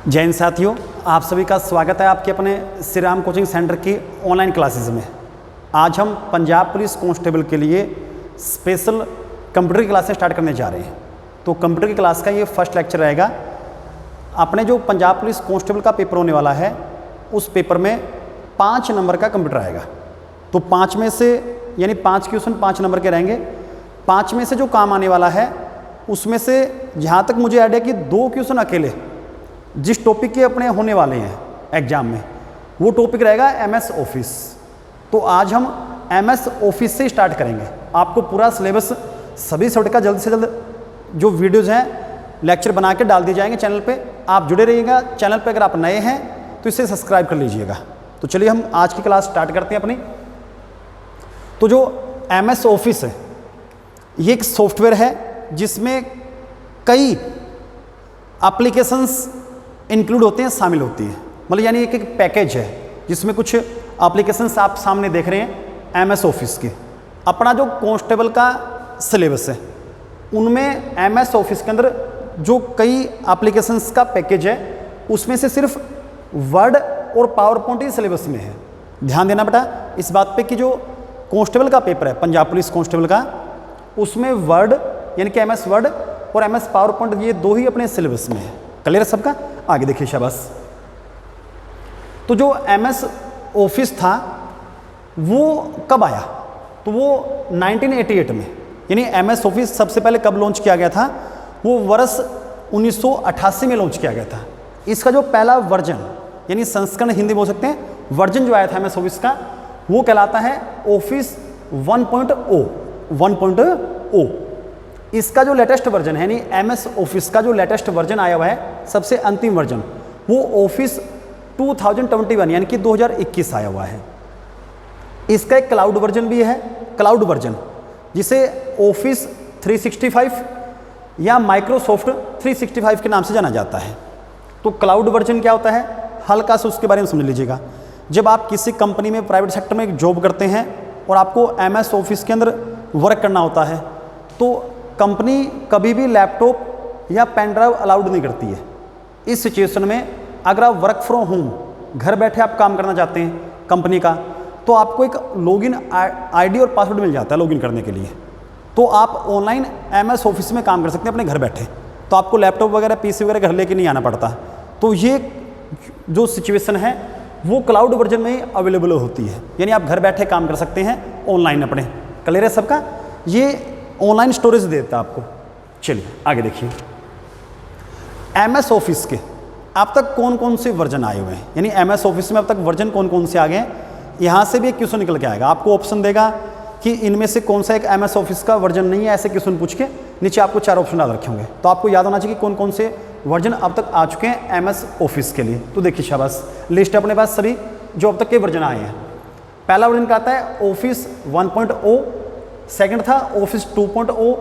जय हिंद साथियों, आप सभी का स्वागत है आपके अपने श्री राम कोचिंग सेंटर की ऑनलाइन क्लासेस में। आज हम पंजाब पुलिस कांस्टेबल के लिए स्पेशल कंप्यूटर की क्लासें स्टार्ट करने जा रहे हैं। तो कंप्यूटर की क्लास का ये फर्स्ट लेक्चर रहेगा। अपने जो पंजाब पुलिस कांस्टेबल का पेपर होने वाला है, उस पेपर में 5 नंबर का कंप्यूटर आएगा। तो 5 में से यानी 5 क्वेश्चन 5 नंबर के रहेंगे। 5 में से जो काम आने वाला है उसमें से जहाँ तक मुझे आइडिया कि 2 क्वेश्चन अकेले जिस टॉपिक के अपने होने वाले हैं एग्जाम में, वो टॉपिक रहेगा MS ऑफिस। तो आज हम MS ऑफिस से स्टार्ट करेंगे। आपको पूरा सिलेबस सभी सब्जेक्ट का जल्द से जल्द जो वीडियोज़ हैं लेक्चर बना के डाल दिए जाएंगे चैनल पे। आप जुड़े रहिएगा। चैनल पे अगर आप नए हैं तो इसे सब्सक्राइब कर लीजिएगा। तो चलिए हम आज की क्लास स्टार्ट करते हैं अपनी। तो जो MS ऑफिस है ये एक सॉफ्टवेयर है जिसमें कई एप्लीकेशंस इंक्लूड होते हैं, शामिल होती हैं। मतलब यानी एक पैकेज है जिसमें कुछ एप्लीकेशंस आप सामने देख रहे हैं MS ऑफिस के। अपना जो कांस्टेबल का सिलेबस है उनमें MS ऑफिस के अंदर जो कई एप्लीकेशंस का पैकेज है उसमें से सिर्फ वर्ड और पावर पॉइंट ही सिलेबस में है। ध्यान देना बेटा इस बात पे कि जो कांस्टेबल का पेपर है पंजाब पुलिस कांस्टेबल का, उसमें वर्ड यानी कि MS वर्ड और MS पावर पॉइंट ये 2 ही अपने सिलेबस में है। क्लियर है सबका? आगे देखिए शाबाश। तो जो MS ऑफिस था वो कब आया? तो वो 1988 में, यानी MS ऑफिस सबसे पहले कब लॉन्च किया गया था? वो वर्ष 1988 में लॉन्च किया गया था। इसका जो पहला वर्जन यानी संस्करण हिंदी बोल सकते हैं, वर्जन जो आया था MS ऑफिस का वो कहलाता है ऑफिस 1.0। इसका जो लेटेस्ट वर्जन है यानी MS ऑफिस का जो लेटेस्ट वर्जन आया हुआ है, सबसे अंतिम वर्जन, वो ऑफिस 2021 यानी कि 2021 आया हुआ है। इसका एक क्लाउड वर्जन भी है, क्लाउड वर्जन जिसे ऑफिस 365 या माइक्रोसॉफ्ट 365 के नाम से जाना जाता है। तो क्लाउड वर्जन क्या होता है, हल्का से उसके बारे में समझ लीजिएगा। जब आप किसी कंपनी में प्राइवेट सेक्टर में जॉब करते हैं और आपको MS ऑफिस के अंदर वर्क करना होता है तो कंपनी कभी भी लैपटॉप या पेन ड्राइव अलाउड नहीं करती है। इस सिचुएशन में अगर आप वर्क फ्रॉम होम घर बैठे आप काम करना चाहते हैं कंपनी का, तो आपको एक लॉगिन ID और पासवर्ड मिल जाता है लॉगिन करने के लिए। तो आप ऑनलाइन MS ऑफिस में काम कर सकते हैं अपने घर बैठे। तो आपको लैपटॉप वगैरह PC वगैरह घर लेके नहीं आना पड़ता। तो ये जो सिचुएशन है वो क्लाउड वर्जन में ही अवेलेबल होती है, यानी आप घर बैठे काम कर सकते हैं ऑनलाइन अपने। क्लियर है सबका? ये ऑनलाइन स्टोरेज देता है आपको। चलिए आगे देखिए। MS ऑफिस के अब तक कौन कौन से वर्जन आए हुए हैं, यानी MS ऑफिस में अब तक वर्जन कौन कौन से आ गए हैं, यहाँ से भी एक क्वेश्चन निकल के आएगा। आपको ऑप्शन देगा कि इनमें से कौन सा एक MS ऑफिस का वर्जन नहीं है, ऐसे क्वेश्चन पूछ के नीचे आपको 4 ऑप्शन डाल रखे होंगे। तो आपको याद होना चाहिए कि कौन कौन से वर्जन अब तक आ चुके हैं MS ऑफिस के लिए। तो देखिए शाबाश, लिस्ट अपने पास सभी जो अब तक के वर्जन आए हैं। पहला वर्जन कहता है ऑफिस 1.0, सेकंड था ऑफिस 2.0,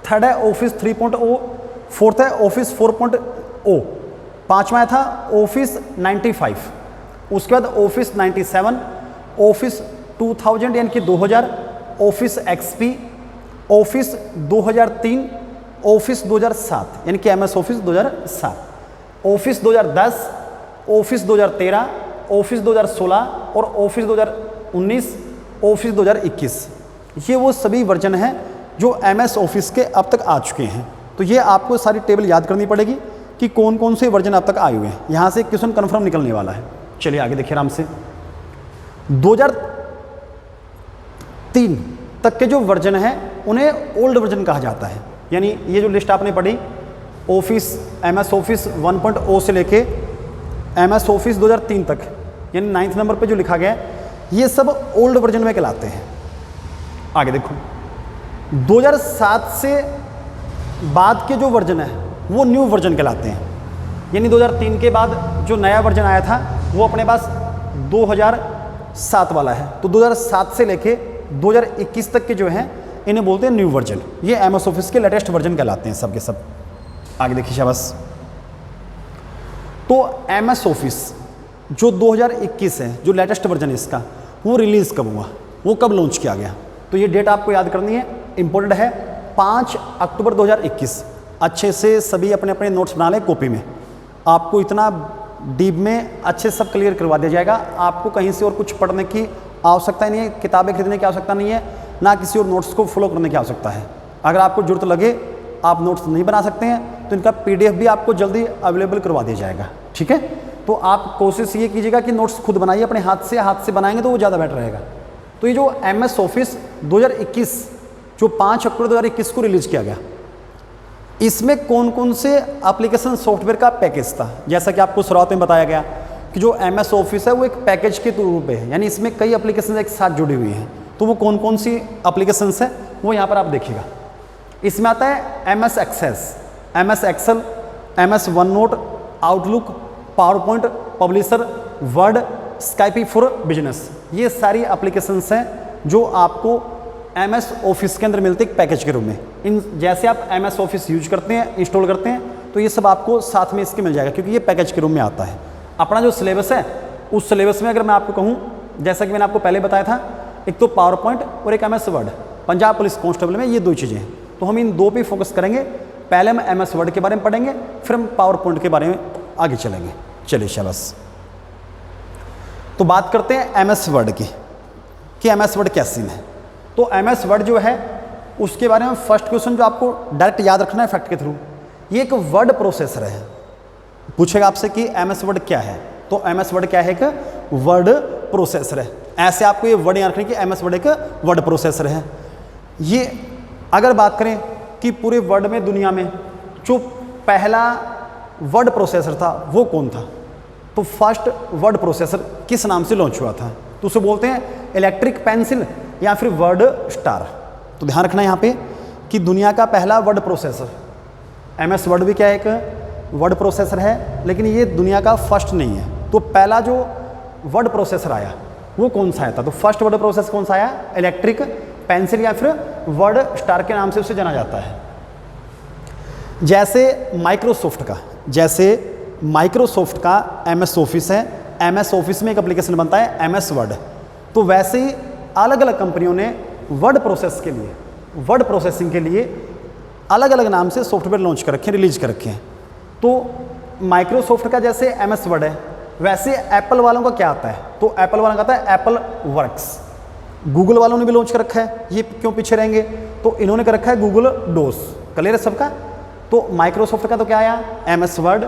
थर्ड है ऑफिस 3.0, फोर्थ है ऑफिस 4.0, पांचवा था ऑफिस 95, उसके बाद ऑफिस 97, ऑफिस 2000 यानी कि 2000, ऑफिस XP, ऑफिस 2003, ऑफिस 2007 यानी कि MS office 2007, office 2010, office 2013, office 2016 और ऑफिस 2019, ऑफिस 2021। ये वो सभी वर्जन हैं जो MS ऑफिस के अब तक आ चुके हैं। तो ये आपको सारी टेबल याद करनी पड़ेगी कि कौन कौन से वर्जन अब तक आए हुए हैं। यहाँ से क्वेश्चन कन्फर्म निकलने वाला है। चलिए आगे देखिए आराम से। 2003 तक के जो वर्जन हैं उन्हें ओल्ड वर्जन कहा जाता है। यानी ये जो लिस्ट आपने पढ़ी ऑफिस MS ऑफिस 1.0 से लेके MS ऑफिस 2003 तक, यानी 9th नंबर पे जो लिखा गया है, ये सब ओल्ड वर्जन में कहलाते हैं। आगे देखो 2007 से बाद के जो वर्जन है वो न्यू वर्जन कहलाते हैं। यानी 2003 के बाद जो नया वर्जन आया था वो अपने पास 2007 वाला है। तो 2007 से लेके 2021 तक के जो हैं इन्हें बोलते हैं न्यू वर्जन। ये MS ऑफिस के लेटेस्ट वर्जन कहलाते हैं सब के सब। आगे देखिए शाबाश। तो MS ऑफिस जो 2021 है, जो लेटेस्ट वर्जन है इसका, वो रिलीज़ कब हुआ, वो कब लॉन्च किया गया? तो ये डेट आपको याद करनी है, इंपॉर्टेंट है। 5 अक्टूबर 2021। अच्छे से सभी अपने अपने नोट्स बना लें कॉपी में। आपको इतना डीप में अच्छे सब क्लियर करवा दिया जाएगा। आपको कहीं से और कुछ पढ़ने की आवश्यकता नहीं है, किताबें खरीदने की आवश्यकता नहीं है, ना किसी और नोट्स को फॉलो करने की आवश्यकता है। अगर आपको ज़रूरत लगे, आप नोट्स नहीं बना सकते हैं, तो इनका PDF भी आपको जल्दी अवेलेबल करवा दिया जाएगा। ठीक है, तो आप कोशिश ये कीजिएगा कि नोट्स खुद बनाइए अपने हाथ से बनाएंगे तो वो ज़्यादा बेटर रहेगा। तो ये जो MS ऑफिस 2021 जो 5 अक्टूबर 2021 को रिलीज़ किया गया, इसमें कौन कौन से एप्लीकेशन सॉफ्टवेयर का पैकेज था। जैसा कि आपको शुरुआत में बताया गया कि जो MS ऑफिस है वो एक पैकेज के रूप में है, यानी इसमें कई एप्लीकेशन एक साथ जुड़ी हुई हैं। तो वो कौन कौन सी एप्लीकेशंस है वो यहाँ पर आप देखिएगा। इसमें आता है MS Access, MS Excel, MS OneNote, Outlook, PowerPoint, Publisher, Word, Skype for business. ये सारी एप्लीकेशंस हैं जो आपको MS ऑफिस के अंदर मिलती है पैकेज के रूप में। इन जैसे आप MS ऑफिस यूज करते हैं, इंस्टॉल करते हैं, तो ये सब आपको साथ में इसके मिल जाएगा, क्योंकि ये पैकेज के रूप में आता है। अपना जो सिलेबस है उस सिलेबस में अगर मैं आपको कहूँ, जैसा कि मैंने आपको पहले बताया था, एक तो पावर पॉइंट और एक MS word, Punjab police constable में ये दो चीज़ें हैं। तो हम इन दो पे फोकस करेंगे। पहले हम MS वर्ड के बारे में पढ़ेंगे, फिर हम पावर पॉइंट के बारे में आगे चलेंगे। चलिए शाबाश। तो बात करते हैं MS वर्ड की कि MS वर्ड क्या सीन है। तो MS वर्ड जो है उसके बारे में फर्स्ट क्वेश्चन जो आपको डायरेक्ट याद रखना है फैक्ट के थ्रू, ये एक वर्ड प्रोसेसर है। पूछेगा आपसे कि MS वर्ड क्या है, तो MS वर्ड क्या है, एक वर्ड प्रोसेसर है। ऐसे आपको ये वर्ड याद रखना कि MS वर्ड एक वर्ड प्रोसेसर है। ये अगर बात करें कि पूरे वर्ल्ड में, दुनिया में जो पहला वर्ड प्रोसेसर था वो कौन था, तो फर्स्ट वर्ड प्रोसेसर किस नाम से लॉन्च हुआ था, तो उसे बोलते हैं इलेक्ट्रिक पेंसिल या फिर वर्ड स्टार। तो ध्यान रखना यहाँ पे कि दुनिया का पहला वर्ड प्रोसेसर, MS वर्ड भी क्या है, एक वर्ड प्रोसेसर है, लेकिन ये दुनिया का फर्स्ट नहीं है। तो पहला जो वर्ड प्रोसेसर आया वो कौन सा आया था, तो फर्स्ट वर्ड प्रोसेसर कौन सा आया, इलेक्ट्रिक पेंसिल या फिर वर्ड स्टार के नाम से उसे जाना जाता है। जैसे माइक्रोसॉफ्ट का MS ऑफिस है, MS ऑफिस में एक एप्लीकेशन बनता है MS वर्ड, तो वैसे ही अलग अलग कंपनियों ने वर्ड प्रोसेसिंग के लिए अलग अलग नाम से सॉफ्टवेयर लॉन्च कर रखे हैं, रिलीज कर रखे हैं। तो माइक्रोसॉफ्ट का जैसे MS वर्ड है, वैसे एप्पल वालों का क्या आता है, तो एप्पल वालों का आता है एप्पल वर्क्स। गूगल वालों ने भी लॉन्च कर रखा है, ये क्यों पीछे रहेंगे, तो इन्होंने कर रखा है गूगल डोस। क्लियर है सबका। तो माइक्रोसॉफ्ट का तो क्या आया, MS वर्ड,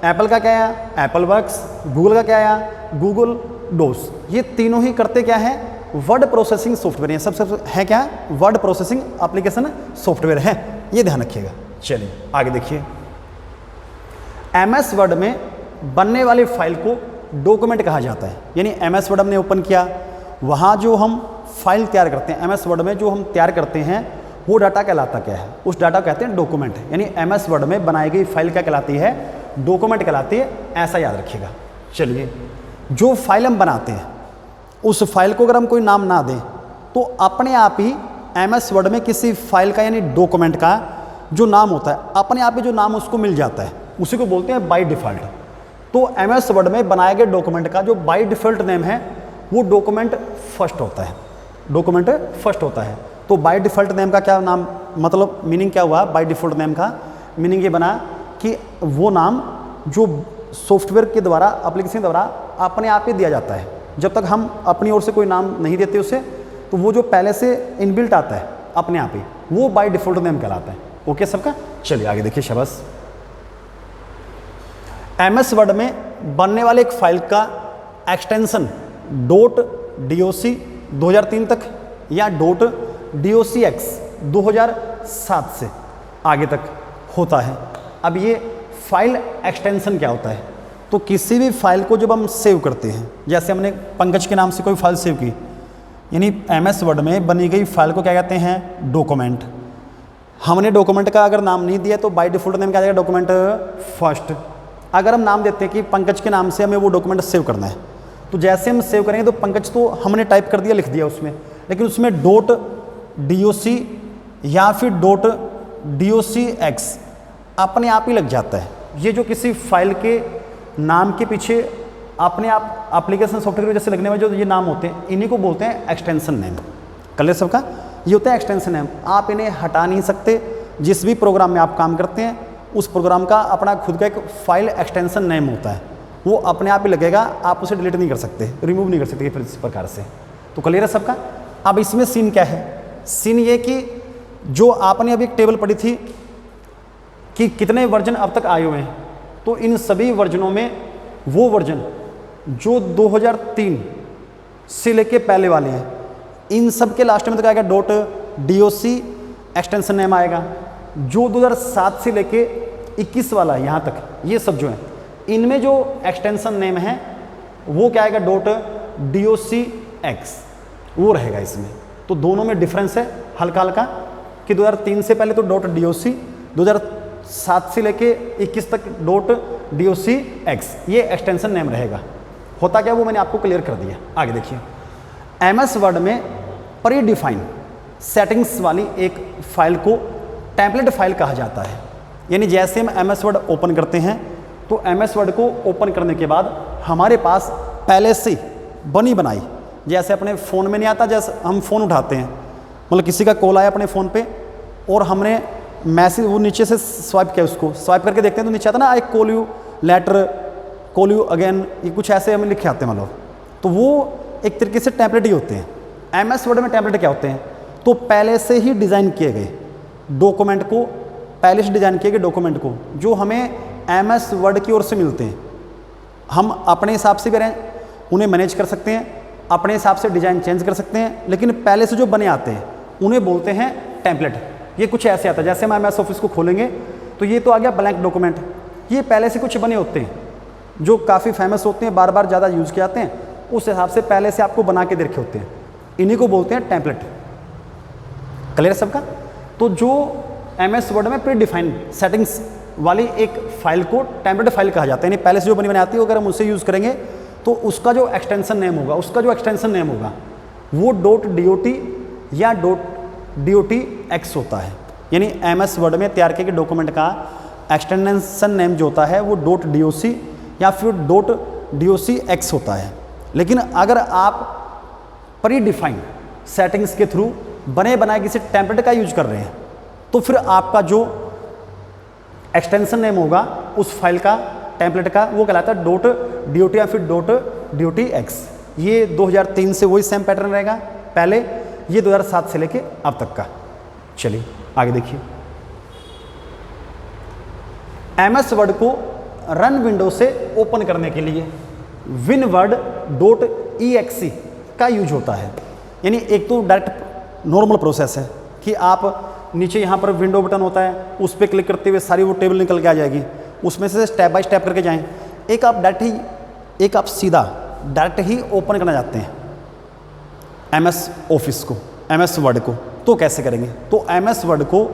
एप्पल का क्या आया, एप्पल वर्क्स, गूगल का क्या आया, गूगल डोस। ये तीनों ही करते क्या है, वर्ड प्रोसेसिंग सॉफ्टवेयर है। सब है क्या, वर्ड प्रोसेसिंग एप्लीकेशन सॉफ्टवेयर है, ये ध्यान रखिएगा। चलिए आगे देखिए। MS वर्ड में बनने वाली फाइल को डॉक्यूमेंट कहा जाता है। यानी MS वर्ड हमने ओपन किया, वहाँ जो हम फाइल तैयार करते हैं, MS वर्ड में जो हम तैयार करते हैं वो डाटा कहलाता क्या है, उस डाटा कहते हैं डॉक्यूमेंट। यानी MS वर्ड में बनाई गई फाइल क्या कहलाती है, डॉक्यूमेंट कहलाती है, ऐसा याद रखिएगा। चलिए, जो फाइल हम बनाते हैं उस फाइल को अगर हम कोई नाम ना दें तो अपने आप ही MS वर्ड में किसी फाइल का यानी डॉक्यूमेंट का जो नाम होता है, अपने आप ही जो नाम उसको मिल जाता है, उसी को बोलते हैं बाय डिफ़ॉल्ट। तो MS वर्ड में बनाए गए डॉक्यूमेंट का जो बाय डिफ़ॉल्ट नेम है वो डॉक्यूमेंट फर्स्ट होता है। तो बाय डिफ़ॉल्ट नेम का क्या नाम, मतलब मीनिंग क्या हुआ, बाय डिफ़ॉल्ट नेम का मीनिंग ये बना कि वो नाम जो सॉफ्टवेयर के द्वारा, एप्लीकेशन द्वारा अपने आप ही दिया जाता है। जब तक हम अपनी ओर से कोई नाम नहीं देते उसे, तो वो जो पहले से इनबिल्ट आता है अपने आप ही, वो बाय डिफ़ॉल्ट नेम कहलाता है। ओके सबका। चलिए आगे देखिए शाबाश। MS वर्ड में बनने वाले एक फाइल का एक्सटेंशन .docx 2003 तक या .docx 2007 से आगे तक होता है। अब ये फाइल एक्सटेंशन क्या होता है, तो किसी भी फाइल को जब हम सेव करते हैं, जैसे हमने पंकज के नाम से कोई फाइल सेव की, यानी MS वर्ड में बनी गई फाइल को क्या कहते हैं, डॉक्यूमेंट। हमने डॉक्यूमेंट का अगर नाम नहीं दिया तो बाय डिफ़ॉल्ट नेम क्या आ जाएगा, डॉक्यूमेंट फर्स्ट। अगर हम नाम देते हैं कि पंकज के नाम से हमें वो डॉक्यूमेंट सेव करना है, तो जैसे हम सेव करेंगे तो पंकज तो हमने टाइप कर दिया, लिख दिया उसमें, लेकिन उसमें .doc या फिर .docx अपने आप ही लग जाता है। ये जो किसी फाइल के नाम के पीछे अपने आप एप्लीकेशन सॉफ्टवेयर की वजह से लगने वाले जो ये नाम होते हैं, इन्हीं को बोलते हैं एक्सटेंशन नेम। कल सबका ये होता है एक्सटेंशन नेम। आप इन्हें हटा नहीं सकते। जिस भी प्रोग्राम में आप काम करते हैं उस प्रोग्राम का अपना खुद का एक फाइल एक्सटेंशन नेम होता है, वो अपने आप ही लगेगा, आप उसे डिलीट नहीं कर सकते, रिमूव नहीं कर सकते फिर इस प्रकार से। तो क्लियर है सबका। अब इसमें सीन क्या है, सीन ये कि जो आपने अभी एक टेबल पढ़ी थी कि कितने वर्जन अब तक आए हुए हैं, तो इन सभी वर्जनों में वो वर्जन जो 2003 से लेके पहले वाले हैं, इन सब के लास्ट में तक आएगा .doc एक्सटेंशन नेम आएगा। जो 2007 से लेके 21 वाला है यहाँ तक, ये सब जो है इनमें जो एक्सटेंशन नेम है वो क्या आएगा, .docx वो रहेगा इसमें। तो दोनों में डिफरेंस है हल्का हल्का कि 2003 से पहले तो .doc, 2007 से लेके 21 तक .docx ये एक्सटेंशन नेम रहेगा। होता क्या वो मैंने आपको क्लियर कर दिया। आगे देखिए, MS वर्ड में प्री डिफाइन सेटिंग्स वाली एक फाइल को टेम्पलेट फाइल कहा जाता है। यानी जैसे हम MS वर्ड ओपन करते हैं तो MS वर्ड को ओपन करने के बाद हमारे पास पहले से बनी बनाई, जैसे अपने फ़ोन में नहीं आता, जैसे हम फ़ोन उठाते हैं, मतलब किसी का कॉल आया अपने फ़ोन पे और हमने मैसेज वो नीचे से स्वाइप किया, उसको स्वाइप करके देखते हैं तो नीचे आता ना, I call you later, call you again, ये कुछ ऐसे हमें लिखे आते हैं मतलब। तो वो एक तरीके से टेम्पलेट ही होते हैं। MS वर्ड में टेम्पलेट क्या होते हैं, तो पहले से ही डिज़ाइन किए गए डॉक्यूमेंट को, पहले से डिज़ाइन किए गए डॉक्यूमेंट को जो हमें MS वर्ड की ओर से मिलते हैं, हम अपने हिसाब से भी उन्हें मैनेज कर सकते हैं, अपने हिसाब से डिज़ाइन चेंज कर सकते हैं, लेकिन पहले से जो बने आते हैं उन्हें बोलते हैं टेम्पलेट। ये कुछ ऐसे आता है, जैसे हम MS ऑफिस को खोलेंगे तो ये तो आ गया ब्लैंक डॉक्यूमेंट, ये पहले से कुछ बने होते हैं जो काफ़ी फेमस होते हैं, बार बार ज़्यादा यूज़ किए जाते हैं, उस हिसाब से पहले से आपको बना के दे रखे होते हैं, इन्हीं को बोलते हैं टेम्पलेट। क्लियर है सबका। तो जो MS वर्ड में प्री डिफाइंड सेटिंग्स वाली एक फाइल को टेम्पलेट फाइल कहा जाता है, यानी पहले से जो बनी बनाती है, अगर हम उससे यूज़ करेंगे तो उसका जो एक्सटेंशन नेम होगा वो .dot या .docx होता है। यानी MS वर्ड में तैयार किए गए डॉक्यूमेंट का एक्सटेंशन नेम जो होता है वो .doc या फिर .docx होता है। लेकिन अगर आप प्री डिफाइंड सेटिंग्स के थ्रू बने बनाए किसी टेम्पलेट का यूज कर रहे हैं तो फिर आपका जो एक्सटेंशन नेम होगा उस फाइल का, टेम्पलेट का, वो कहलाता है .dot या फिर .docx। ये 2003 से वही सेम पैटर्न रहेगा पहले, ये 2007 से लेके अब तक का। चलिए आगे देखिए, MS वर्ड को रन विंडो से ओपन करने के लिए winword.exe का यूज होता है। यानी एक तो डायरेक्ट नॉर्मल प्रोसेस है कि आप नीचे यहाँ पर विंडो बटन होता है, उस पर क्लिक करते हुए सारी वो टेबल निकल के आ जाएगी, उसमें से स्टेप बाय स्टेप करके जाएं। एक आप सीधा डायरेक्ट ही ओपन करना चाहते हैं MS ऑफिस को, MS वर्ड को, तो कैसे करेंगे। तो MS वर्ड को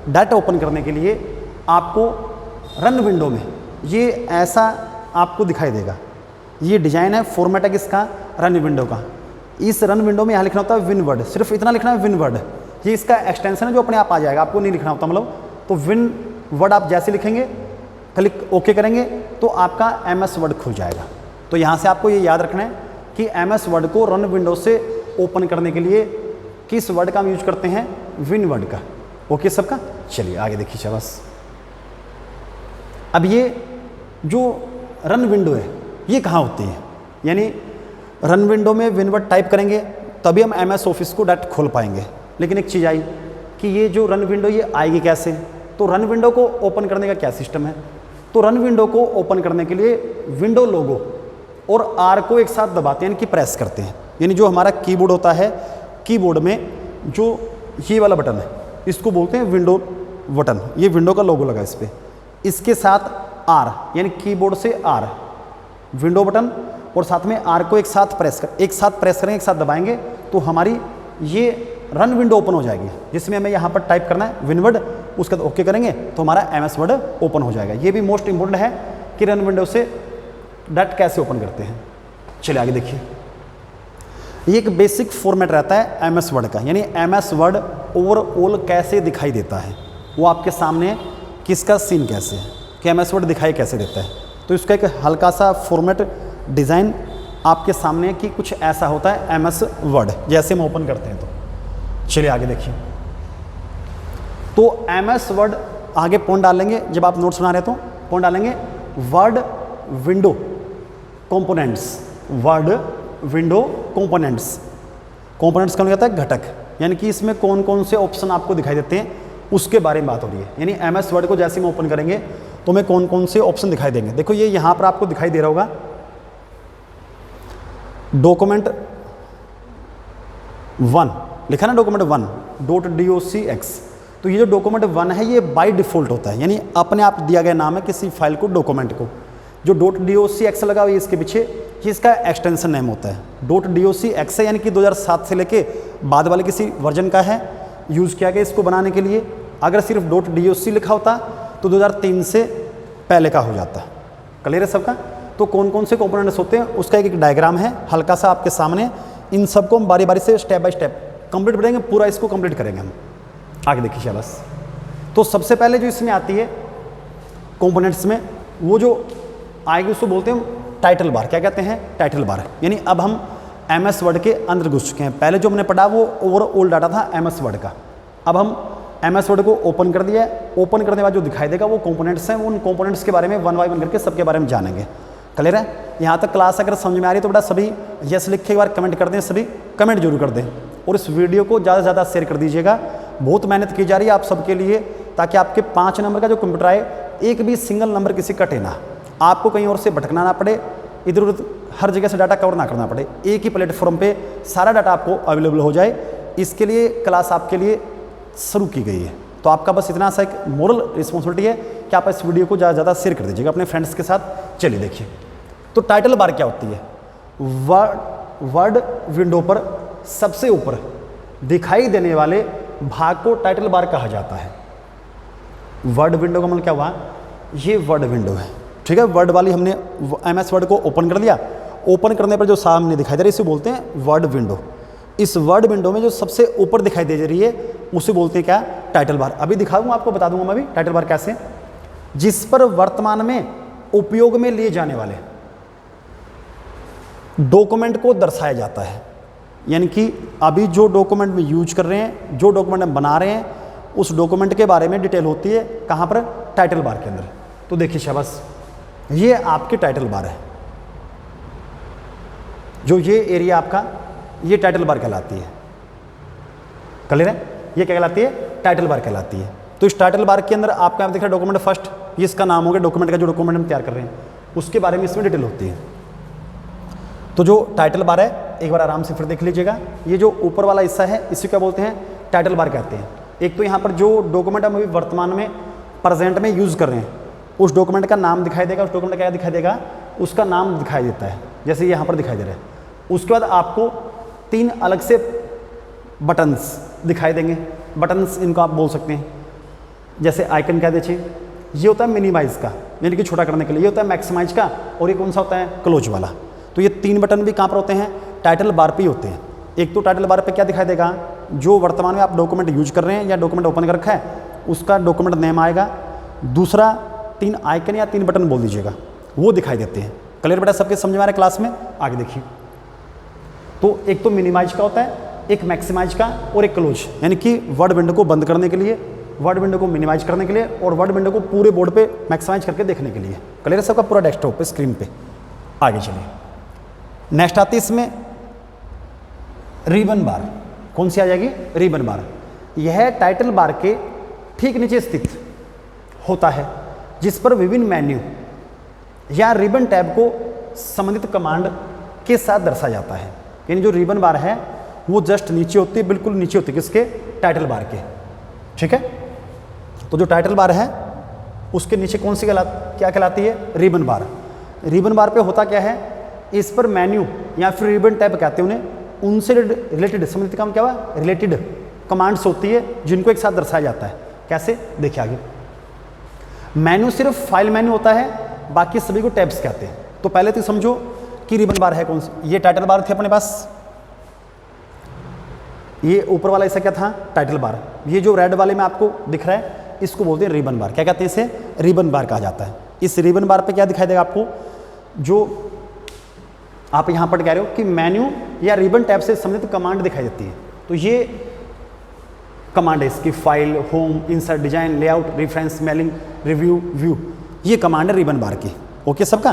डायरेक्ट ओपन करने के लिए आपको रन विंडो में ये ऐसा आपको दिखाई देगा, ये डिजाइन है, फॉर्मेट है किसका, रन विंडो का। इस रन विंडो में यहाँ लिखना होता है विनवर्ड, सिर्फ इतना लिखना है विनवर्ड, ये इसका एक्सटेंशन है जो अपने आप आ जाएगा, आपको नहीं लिखना होता मतलब। तो विनवर्ड आप जैसे लिखेंगे, क्लिक ओके करेंगे तो आपका MS वर्ड खुल जाएगा। तो यहाँ से आपको ये याद रखना है कि MS वर्ड को रन विंडो से ओपन करने के लिए किस वर्ड का हम यूज करते हैं, विनवर्ड का। ओके सबका। चलिए आगे देखिए बस। अब ये जो रन विंडो है ये कहाँ होती है, यानी रन विंडो में विनवर्ड टाइप करेंगे तभी हम MS ऑफिस को डायरेक्ट खोल पाएंगे। लेकिन एक चीज़ आई कि ये जो रन विंडो ये आएगी कैसे, तो रन विंडो को ओपन करने का क्या सिस्टम है। तो रन विंडो को ओपन करने के लिए विंडो लोगो और R को एक साथ दबाते हैं, यानी कि प्रेस करते हैं। यानी जो हमारा कीबोर्ड होता है, कीबोर्ड में जो ये वाला बटन है इसको बोलते हैं विंडो बटन, ये विंडो का लोगो लगा इस पर, इसके साथ R यानी कीबोर्ड से R विंडो बटन और साथ में R को एक साथ प्रेस करेंगे, एक साथ दबाएंगे तो हमारी ये रन विंडो ओपन हो जाएगी, जिसमें हमें यहाँ पर टाइप करना है विनवर्ड, उसके बाद ओके करेंगे तो हमारा MS वर्ड ओपन हो जाएगा। ये भी मोस्ट इंपॉर्टेंट है कि रन विंडो से डायरेक्ट कैसे ओपन करते हैं। चलिए आगे देखिए, ये एक बेसिक फॉर्मेट रहता है MS वर्ड का, यानी MS वर्ड ओवरऑल कैसे दिखाई देता है वो आपके सामने किसका सीन कैसे है कि MS वर्ड दिखाई कैसे देता है। तो इसका एक हल्का सा फॉर्मेट डिज़ाइन आपके सामने कि कुछ ऐसा होता है MS वर्ड, जैसे हम ओपन करते हैं। तो चलिए आगे देखिए, तो MS वर्ड आगे पॉइंट डालेंगे, जब आप नोट्स बना रहे हो तो पॉइंट डालेंगे word window components, word window components. Components का मतलब होता है घटक, यानी कि इसमें कौन कौन से ऑप्शन आपको दिखाई देते हैं उसके बारे में बात हो रही है। यानी MS वर्ड को जैसे हम ओपन करेंगे तो हमें कौन कौन से ऑप्शन दिखाई देंगे। देखो ये यहाँ पर आपको दिखाई दे रहा होगा डॉक्यूमेंट 1 लिखा ना, डॉक्यूमेंट 1.docx। तो ये जो डॉक्यूमेंट 1 है ये बाय डिफ़ॉल्ट होता है, यानी अपने आप दिया गया नाम है किसी फाइल को, डॉक्यूमेंट को। जो .docx लगा हुआ है इसके पीछे, ये इसका एक्सटेंशन नेम होता है। .docx है, यानी कि 2007 से लेके बाद वाले किसी वर्जन का है, यूज़ किया गया इसको बनाने के लिए। अगर सिर्फ .doc लिखा होता तो 2003 से पहले का हो जाता। क्लियर है सबका? तो कौन कौन से कंपोनेंट्स होते हैं उसका एक डायग्राम है हल्का सा आपके सामने। इन सबको हम बारी बारी से स्टेप बाय स्टेप कंप्लीट करेंगे, पूरा इसको कंप्लीट करेंगे हम। आगे देखिए शाबाश। तो सबसे पहले जो इसमें आती है कंपोनेंट्स में, वो जो आएगी उसको बोलते हैं टाइटल बार। क्या कहते हैं? Title bar. यानी अब हम MS वर्ड के अंदर घुस चुके हैं। पहले जो हमने पढ़ा वो ओवरऑल डाटा था MS वर्ड का। अब हम MS वर्ड को ओपन कर दिया है। ओपन करने के बाद जो दिखाई देगा वो कंपोनेंट्स हैं। उन कंपोनेंट्स के बारे में वन बाय वन करके सबके बारे में जानेंगे। क्लियर है? यहाँ तक क्लास अगर समझ में आ रही है तो बेटा सभी यस लिख के एक बार कमेंट कर दें, सभी कमेंट जरूर कर दें, और इस वीडियो को ज़्यादा से ज़्यादा शेयर कर दीजिएगा। बहुत मेहनत की जा रही है आप सबके लिए, ताकि आपके 5 नंबर का जो कंप्यूटर आए एक भी सिंगल नंबर किसी कटे ना, आपको कहीं और से भटकना ना पड़े, इधर उधर हर जगह से डाटा कवर ना करना पड़े, एक ही प्लेटफॉर्म पे सारा डाटा आपको अवेलेबल हो जाए। इसके लिए क्लास आपके लिए शुरू की गई है। तो आपका बस इतना सा एक मोरल रिस्पॉन्सिबिलिटी है कि आप इस वीडियो को ज़्यादा से ज़्यादा शेयर कर दीजिएगा अपने फ्रेंड्स के साथ। चलिए देखिए, तो टाइटल बार क्या होती है? वर्ड विंडो पर सबसे ऊपर दिखाई देने वाले भाग को टाइटल बार कहा जाता है। वर्ड विंडो का मतलब क्या हुआ? ये वर्ड विंडो है, ठीक है। वर्ड वाली हमने MS वर्ड को ओपन कर लिया। ओपन करने पर जो सामने दिखाई दे रही है इसे बोलते हैं वर्ड विंडो। इस वर्ड विंडो में जो सबसे ऊपर दिखाई दे रही है उसे बोलते हैं क्या? Title bar. अभी दिखाऊंगा आपको, बता दूंगा मैं अभी टाइटल बार कैसे। जिस पर वर्तमान में उपयोग में लिए जाने वाले डॉक्यूमेंट को दर्शाया जाता है। यानी कि अभी जो डॉक्यूमेंट में यूज कर रहे हैं, जो डॉक्यूमेंट हम बना रहे हैं, उस डॉक्यूमेंट के बारे में डिटेल होती है। कहाँ पर? टाइटल बार के अंदर। तो देखिए शाबाश, ये आपके टाइटल बार है। जो ये एरिया आपका, ये टाइटल बार कहलाती है। क्लियर है? ये क्या कहलाती है? टाइटल बार कहलाती है। तो इस टाइटल बार के अंदर आपका दिख रहा है डॉक्यूमेंट फर्स्ट, ये इसका नाम हो गया डॉक्यूमेंट का, जो डॉक्यूमेंट हम तैयार कर रहे हैं उसके बारे में इसमें डिटेल होती है। तो जो टाइटल बार है एक बार आराम से फिर देख लीजिएगा। ये जो ऊपर वाला हिस्सा है इसे क्या बोलते हैं? टाइटल बार कहते हैं। एक तो यहाँ पर जो डॉक्यूमेंट हम अभी वर्तमान में प्रेजेंट में यूज़ कर रहे हैं उस डॉक्यूमेंट का नाम दिखाई देगा, उस डॉक्यूमेंट का क्या दिखाई देगा? उसका नाम दिखाई देता है, जैसे यहाँ पर दिखाई दे रहा है। उसके बाद आपको 3 अलग से बटन्स दिखाई देंगे। बटन्स इनको आप बोल सकते हैं, जैसे आइकन कह दीजिए। ये होता है मिनिमाइज का, यानी कि छोटा करने के लिए। ये होता है मैक्सिमाइज का, और ये कौन सा होता है? क्लोज वाला। तो ये 3 बटन भी कहाँ पर होते हैं? टाइटल बार पे ही होते हैं। एक तो टाइटल बार पे क्या दिखाई देगा? जो वर्तमान में आप डॉक्यूमेंट यूज कर रहे हैं या डॉक्यूमेंट ओपन कर रखा है उसका डॉक्यूमेंट नेम आएगा। दूसरा 3 आइकन या 3 बटन बोल दीजिएगा, वो दिखाई देते हैं। क्लियर बेटा? सबके समझ में आ रहा है क्लास में? आगे देखिए। तो एक तो मिनिमाइज का होता है, एक मैक्सिमाइज का, और एक क्लोज, यानी कि वर्ड विंडो को बंद करने के लिए, वर्ड विंडो को मिनिमाइज करने के लिए, और वर्ड विंडो को पूरे बोर्ड पे मैक्सिमाइज करके देखने के लिए। क्लियर है सबका? पूरा डेस्कटॉप पे, स्क्रीन पे। आगे चलिए, नेक्स्ट आती है इसमें रिबन बार। कौन सी आ जाएगी? रिबन बार। यह टाइटल बार के ठीक नीचे स्थित होता है, जिस पर विभिन्न मेन्यू या रिबन टैब को संबंधित कमांड के साथ दर्शाया जाता है। यानी जो रिबन बार है वो जस्ट नीचे होती है, बिल्कुल नीचे होती है किसके? टाइटल बार के। ठीक है? तो जो टाइटल बार है उसके नीचे कौन सी क्या कहलाती है? रिबन बार। रिबन बार पे होता क्या है? इस पर मेन्यू या फिर रिबन टैब कहते हैं उन्हें, उनसे रिलेटेड, संबंधित काम क्या हुआ? रिलेटेड कमांड्स होती है जिनको एक साथ दर्शाया जाता है। कैसे? देखिए आगे। मेन्यू सिर्फ फाइल मेन्यू होता है, बाकी सभी को टैब्स कहते हैं। तो पहले तो समझो कि रिबन बार है कौन सी। ये टाइटल बार थे अपने पास, ये ऊपर वाला ऐसा क्या था? Title bar. ये जो रेड वाले में आपको दिख रहा है इसको बोलते हैं रिबन बार। क्या कहते हैं? इसे रिबन बार कहा जाता है। इस रिबन बार पे क्या दिखाई देगा आपको? जो आप यहाँ पर कह रहे हो कि मेन्यू या रिबन टैब से संबंधित कमांड दिखाई देती है। तो ये कमांड है इसकी, file, home, insert, design, layout, reference, mailing, review, view, ये कमांड है रिबन बार की। ओके सबका।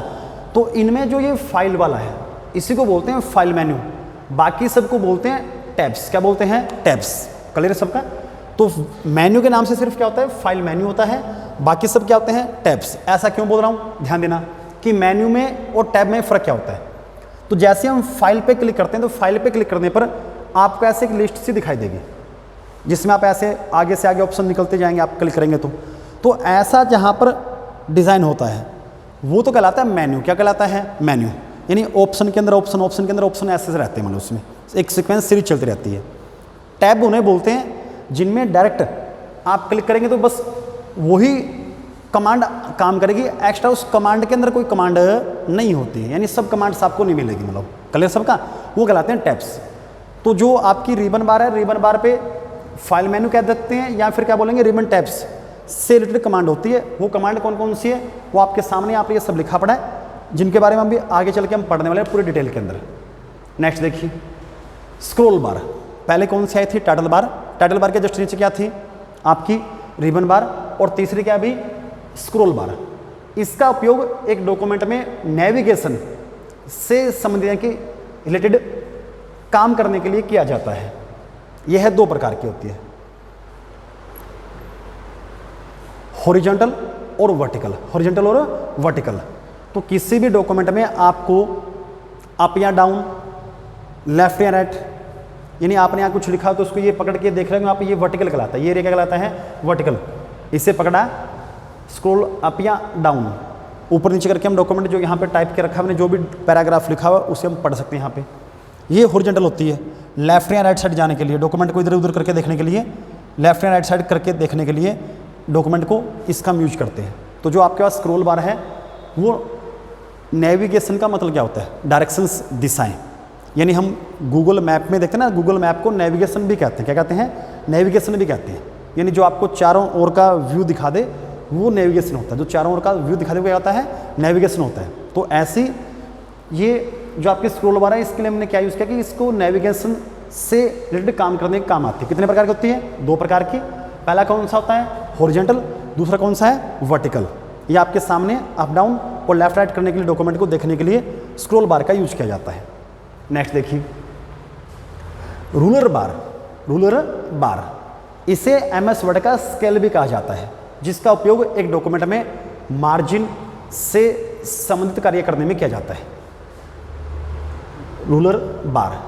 तो इनमें जो ये फाइल वाला है इसी को बोलते हैं फाइल मेन्यू, बाकी सबको बोलते हैं टैब्स। क्या बोलते हैं? टैब्स। क्लियर है सबका। तो मेन्यू के नाम से सिर्फ क्या होता है? फाइल मेन्यू होता है, बाकी सब क्या होते हैं? टैब्स। ऐसा क्यों बोल रहा हूँ? ध्यान देना कि मेन्यू में और टैब में फ़र्क क्या होता है। तो जैसे हम फाइल पे क्लिक करते हैं तो फाइल पे क्लिक करने पर आपको ऐसे एक लिस्ट सी दिखाई देगी जिसमें आप ऐसे आगे से आगे ऑप्शन निकलते जाएंगे आप क्लिक करेंगे तो ऐसा जहाँ पर डिज़ाइन होता है वो तो कहलाता है मेन्यू। क्या कहलाता है? मेन्यू। यानी ऑप्शन के अंदर ऑप्शन, ऑप्शन के अंदर ऑप्शन, ऐसे से रहते हैं, मतलब उसमें एक सीक्वेंस सीरीज चलती रहती है। टैब उन्हें बोलते हैं जिनमें डायरेक्ट आप क्लिक करेंगे तो बस वही कमांड काम करेगी, एक्स्ट्रा उस कमांड के अंदर कोई कमांड नहीं होती है, यानी सब कमांड्स आपको नहीं मिलेगी, मतलब क्लियर सबका। वो कहलाते हैं टैब्स। तो जो आपकी रिबन बार है, रिबन बार पे फाइल मेन्यू कह देते हैं या फिर क्या बोलेंगे रिबन टैब्स से रिलेटेड कमांड होती है। वो कमांड कौन कौन सी है वो आपके सामने आप ये सब लिखा पड़ा है, जिनके बारे में हम भी आगे चल के हम पढ़ने वाले हैं पूरी डिटेल के अंदर। नेक्स्ट देखिए स्क्रॉल बार। पहले कौन सी आई थी? Title bar. टाइटल बार के जस्ट नीचे क्या थी? आपकी रिबन बार। और तीसरी क्या अभी? स्क्रॉल बार। इसका उपयोग एक डॉक्यूमेंट में नेविगेशन से संबंधित की रिलेटेड काम करने के लिए किया जाता है। यह दो प्रकार की होती है, हॉरिजॉन्टल और वर्टिकल। हॉरिजॉन्टल और वर्टिकल। तो किसी भी डॉक्यूमेंट में आपको अप या डाउन, लेफ्ट या राइट, यानी आपने यहाँ कुछ लिखा तो उसको ये पकड़ के देख रहे हो आप, ये वर्टिकल कहलाता है। ये एरिया क्या कहलाता है? वर्टिकल। इसे पकड़ा, स्क्रॉल अप या डाउन, ऊपर नीचे करके हम डॉक्यूमेंट जो यहाँ पे टाइप के रखा हमने, जो भी पैराग्राफ लिखा हुआ उसे हम पढ़ सकते हैं यहाँ पे। ये हॉरिजॉन्टल होती है, लेफ्ट या राइट साइड जाने के लिए, डॉक्यूमेंट को इधर उधर करके देखने के लिए, लेफ्ट या राइट साइड करके देखने के लिए डॉक्यूमेंट को इसका हम यूज करते हैं। तो जो आपके पास स्क्रॉल बार है वो नेविगेशन का मतलब क्या होता है? डायरेक्शंस, दिशाएं। यानी हम गूगल मैप में देखते हैं ना, गूगल मैप को नेविगेशन भी कहते हैं। क्या कहते हैं? नेविगेशन भी कहते हैं। यानी जो आपको चारों ओर का व्यू दिखा दे वो नेविगेशन होता है। जो चारों ओर का व्यू दिखा दे वो क्या होता है? नेविगेशन होता है। तो ऐसी ये जो आपकी स्क्रॉल बार है इसके लिए हमने क्या यूज़ किया कि इसको नेविगेशन से रिलेटेड काम करने के काम आती है। कितने प्रकार की होती है? दो प्रकार की। पहला कौन सा होता है? हॉरिजॉन्टल। दूसरा कौन सा है? वर्टिकल। ये आपके सामने अप डाउन और लेफ्ट राइट करने के लिए, डॉक्यूमेंट को देखने के लिए स्क्रॉल बार का यूज किया जाता है। नेक्स्ट देखिए रूलर बार। रूलर बार, इसे एमएस वर्ड का स्केल भी कहा जाता है, जिसका उपयोग एक डॉक्यूमेंट में मार्जिन से संबंधित कार्य करने में किया जाता है। रूलर बार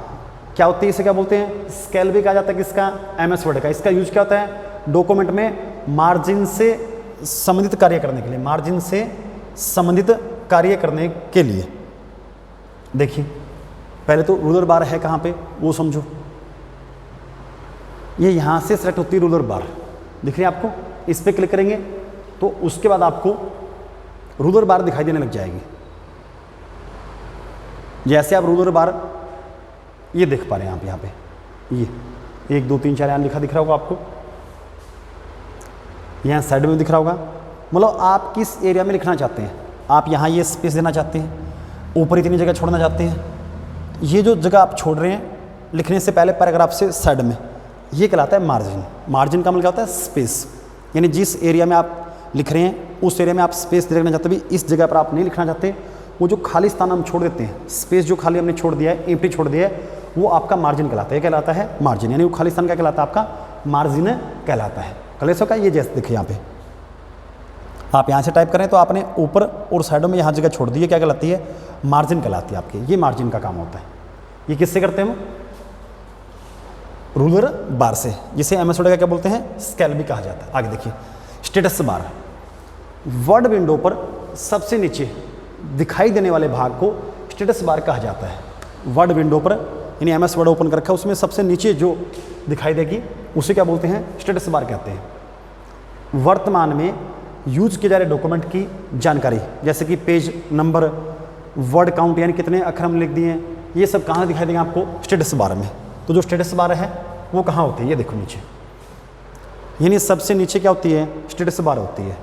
क्या होती है? इसे क्या बोलते हैं? स्केल भी कहा जाता है किसका? एमएस वर्ड का। इसका यूज क्या होता है? डॉक्यूमेंट में मार्जिन से संबंधित कार्य करने के लिए, मार्जिन से संबंधित कार्य करने के लिए। देखिए पहले तो रूलर बार है कहाँ पे वो समझो। ये यहाँ से सेलेक्ट होती है रूलर बार, दिख रही है आपको? इस पर क्लिक करेंगे तो उसके बाद आपको रूलर बार दिखाई देने लग जाएगी। जैसे आप रूलर बार ये देख पा रहे हैं आप यहाँ पे, ये 1 2 3 4 यहाँ लिखा दिख रहा होगा आपको, यहाँ साइड में दिख रहा होगा। मतलब आप किस एरिया में लिखना चाहते हैं, आप यहाँ ये स्पेस देना चाहते हैं, ऊपर इतनी जगह छोड़ना चाहते हैं, ये जो जगह आप छोड़ रहे हैं लिखने से पहले पैराग्राफ से साइड में, ये कहलाता है मार्जिन। मार्जिन का मतलब क्या होता है? स्पेस। यानी जिस एरिया में आप लिख रहे हैं उस एरिया में आप स्पेस देखना चाहते हैं, इस जगह पर आप नहीं लिखना चाहते, वो जो खाली स्थान हम छोड़ देते हैं, स्पेस जो खाली हमने छोड़ दिया है, एम्प्टी छोड़ दिया है, वो आपका मार्जिन कहलाता है। ये कहलाता है मार्जिन। यानी वो खाली स्थान क्या कहलाता है? आपका मार्जिन कहलाता है। कलेसो का ये जैसे देखिए यहाँ पे आप यहाँ से टाइप करें तो आपने ऊपर और साइडों में यहाँ जगह छोड़ दी है, क्या कहलाती है? मार्जिन कहलाती है आपकी। ये मार्जिन का काम होता है। ये किससे करते हैं हम? रूलर बार से, जिसे एमएस वर्ड का क्या बोलते हैं? स्केल भी कहा जाता है। आगे देखिए स्टेटस बार। वर्ड विंडो पर सबसे नीचे दिखाई देने वाले भाग को स्टेटस बार कहा जाता है। वर्ड विंडो पर यानी एमएस वर्ड ओपन कर रखा है उसमें सबसे नीचे जो दिखाई देगी उसे क्या बोलते हैं? स्टेटस बार कहते हैं। वर्तमान में यूज किए जा रहे डॉक्यूमेंट की जानकारी, जैसे कि पेज नंबर, वर्ड काउंट यानी कितने अक्षर हम लिख दिए हैं, ये सब कहाँ दिखाई देंगे आपको? स्टेटस बार में। तो जो स्टेटस बार है वो कहाँ होती है? ये देखो नीचे, यानी सबसे नीचे क्या होती है? स्टेटस बार होती है।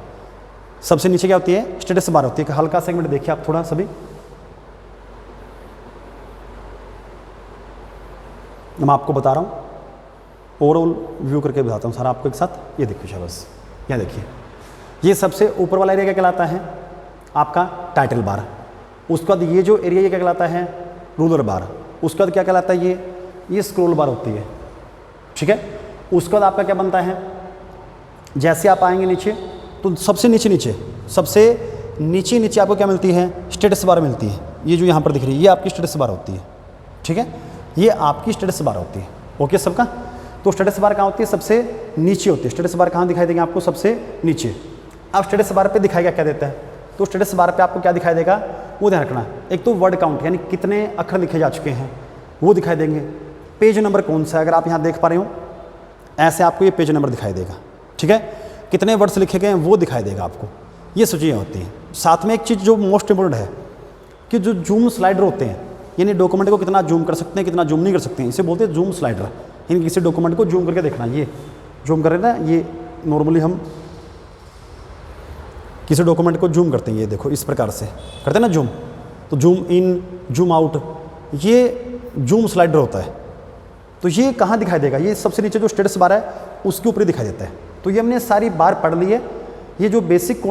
सबसे नीचे क्या होती है? स्टेटस बार होती है। हल्का सेगमेंट देखिए आप थोड़ा सभी, मैं आपको बता रहा हूँ। ओवरऑल व्यू करके बताता हूँ सारा आपको एक साथ। ये देखिए बस, यहाँ देखिए, ये सबसे ऊपर वाला एरिया क्या कहलाता है आपका टाइटल बार। उसके बाद ये जो एरिया ये क्या कहलाता है रूलर बार। उसके बाद क्या कहलाता है ये स्क्रॉल बार होती है, ठीक है। उसके बाद आपका क्या बनता है, जैसे आप आएंगे नीचे तो सबसे नीचे आपको क्या मिलती है, स्टेटस बार मिलती है। ये जो यहाँ पर दिख रही है ये आपकी स्टेटस बार होती है, ठीक है, ये आपकी स्टेटस बार होती है। ओके सबका। तो स्टेटस बार कहाँ होती है, सबसे नीचे होती है। स्टेटस बार कहाँ दिखाई देंगे आपको, सबसे नीचे। अब स्टेटस बार पे दिखाएगा क्या देता है, तो स्टेटस बार पे आपको क्या दिखाई देगा वो ध्यान रखना। एक तो वर्ड काउंट यानी कितने अक्षर लिखे जा चुके हैं वो दिखाई देंगे। पेज नंबर कौन सा है, अगर आप यहाँ देख पा रहे हो ऐसे आपको ये पेज नंबर दिखाई देगा, ठीक है। कितने वर्ड्स लिखे गए हैं वो दिखाई देगा आपको। ये सब चीज़ें होती हैं। साथ में एक चीज़ जो मोस्ट इंपॉर्टेंट है कि जो जूम स्लाइडर होते हैं, यानी डॉक्यूमेंट को कितना जूम कर सकते हैं कितना जूम नहीं कर सकते हैं, इसे बोलते हैं जूम स्लाइडर। यानी किसी डॉक्यूमेंट को जूम करके देखना, ये जूम कर रहे हैं ना, ये नॉर्मली हम किसी डॉक्यूमेंट को जूम करते हैं, ये देखो इस प्रकार से करते हैं ना जूम, तो जूम इन जूम आउट, ये जूम स्लाइडर होता है। तो ये कहाँ दिखाई देगा, ये सबसे नीचे जो स्टेटस बार है उसके ऊपर ही दिखाई देता है। तो ये हमने सारी बार पढ़ ली है। ये जो बेसिक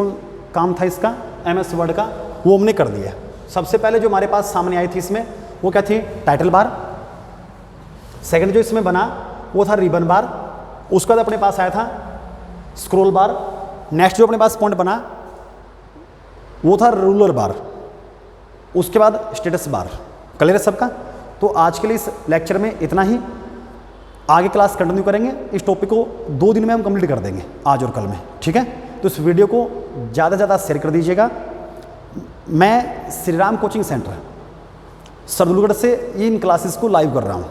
काम था इसका MS वर्ड का वो हमने कर दिया है। सबसे पहले जो हमारे पास सामने आई थी इसमें वो क्या थी, टाइटल बार। सेकंड जो इसमें बना वो था रिबन बार। उसके बाद अपने पास आया था स्क्रॉल बार। नेक्स्ट जो अपने पास पॉइंट बना वो था रूलर बार। उसके बाद स्टेटस बार। क्लियर है सबका। तो आज के लिए इस लेक्चर में इतना ही। आगे क्लास कंटिन्यू करेंगे। इस टॉपिक को 2 दिन में हम कंप्लीट कर देंगे, आज और कल में, ठीक है। तो इस वीडियो को ज़्यादा से ज़्यादा शेयर कर दीजिएगा। मैं श्री राम कोचिंग सेंटर सरदुलगढ़ से इन क्लासेस को लाइव कर रहा हूँ।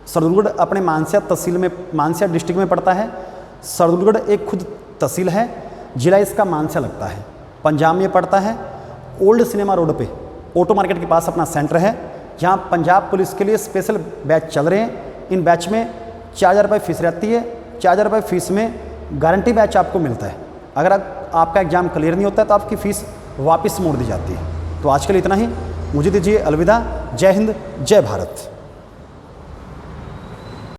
सरदुलगढ़ अपने मानसिया तहसील में, मानसिया डिस्ट्रिक्ट में पड़ता है। सरदुलगढ़ एक खुद तहसील है, जिला इसका मानसिया लगता है, पंजाब में पड़ता है। ओल्ड सिनेमा रोड पे ऑटो मार्केट के पास अपना सेंटर है, जहाँ पंजाब पुलिस के लिए स्पेशल बैच चल रहे हैं। इन बैच में 4000 रुपये फीस रहती है। 4000 रुपये फीस में गारंटी बैच आपको मिलता है। अगर आपका एग्ज़ाम क्लियर नहीं होता है तो आपकी फ़ीस वापस मोड़ दी जाती है। तो आज के लिए इतना ही। मुझे दीजिए अलविदा। जय हिंद, जय भारत।